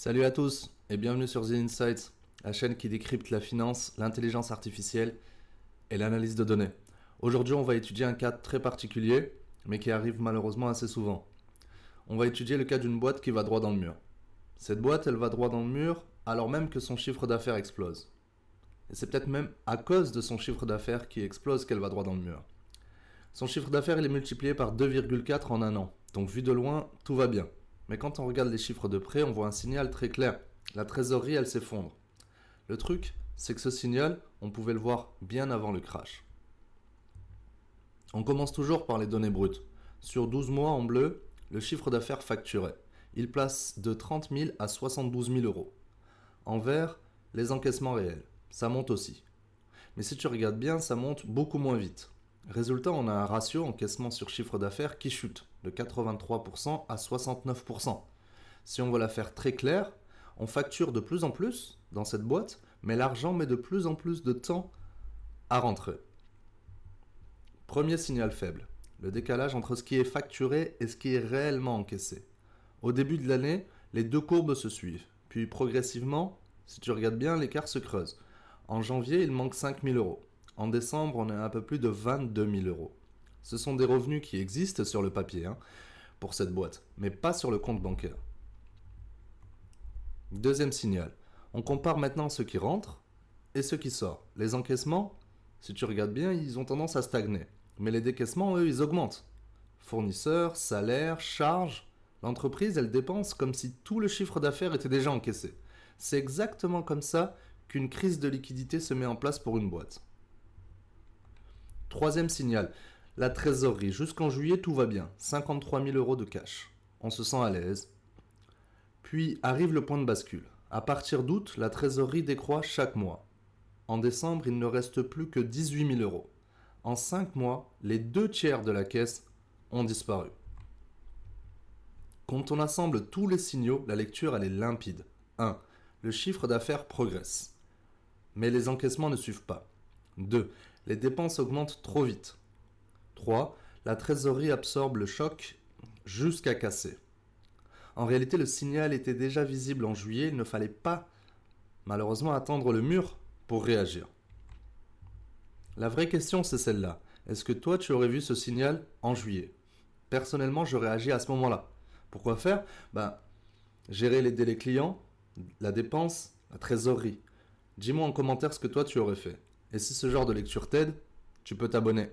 Salut à tous et bienvenue sur The Insights, la chaîne qui décrypte la finance, l'intelligence artificielle et l'analyse de données. Aujourd'hui, on va étudier un cas très particulier, mais qui arrive malheureusement assez souvent. On va étudier le cas d'une boîte qui va droit dans le mur. Cette boîte, elle va droit dans le mur alors même que son chiffre d'affaires explose. Et c'est peut-être même à cause de son chiffre d'affaires qui explose qu'elle va droit dans le mur. Son chiffre d'affaires, il est multiplié par 2,4 en un an. Donc vu de loin, tout va bien. Mais quand on regarde les chiffres de près, on voit un signal très clair. La trésorerie, elle s'effondre. Le truc, c'est que ce signal, on pouvait le voir bien avant le crash. On commence toujours par les données brutes. Sur 12 mois en bleu, le chiffre d'affaires facturé. Il place de 30 000 à 72 000 euros. En vert, les encaissements réels. Ça monte aussi. Mais si tu regardes bien, ça monte beaucoup moins vite. Résultat, on a un ratio encaissement sur chiffre d'affaires qui chute de 83% à 69%. Si on veut la faire très claire, on facture de plus en plus dans cette boîte, mais l'argent met de plus en plus de temps à rentrer. Premier signal faible, le décalage entre ce qui est facturé et ce qui est réellement encaissé. Au début de l'année, les deux courbes se suivent, puis progressivement, si tu regardes bien, l'écart se creuse. En janvier, il manque 5 000 euros. En décembre, on est à un peu plus de 22 000 euros. Ce sont des revenus qui existent sur le papier pour cette boîte, mais pas sur le compte bancaire. Deuxième signal, on compare maintenant ce qui rentre et ce qui sort. Les encaissements, si tu regardes bien, ils ont tendance à stagner. Mais les décaissements, eux, ils augmentent. Fournisseurs, salaires, charges, l'entreprise, elle dépense comme si tout le chiffre d'affaires était déjà encaissé. C'est exactement comme ça qu'une crise de liquidité se met en place pour une boîte. Troisième signal, la trésorerie. Jusqu'en juillet, tout va bien. 53 000 euros de cash. On se sent à l'aise. Puis arrive le point de bascule. À partir d'août, la trésorerie décroît chaque mois. En décembre, il ne reste plus que 18 000 euros. En 5 mois, les 2/3 de la caisse ont disparu. Quand on assemble tous les signaux, la lecture elle est limpide. 1. Le chiffre d'affaires progresse. Mais les encaissements ne suivent pas. 2. Les dépenses augmentent trop vite. 3. La trésorerie absorbe le choc jusqu'à casser. En réalité, le signal était déjà visible en juillet, il ne fallait pas, malheureusement, attendre le mur pour réagir. La vraie question, c'est celle-là. Est-ce que toi, tu aurais vu ce signal en juillet ? Personnellement, j'aurais agi à ce moment-là. Pourquoi faire ? Gérer les délais clients, la dépense, la trésorerie. Dis-moi en commentaire ce que toi, tu aurais fait. Et si ce genre de lecture t'aide, tu peux t'abonner.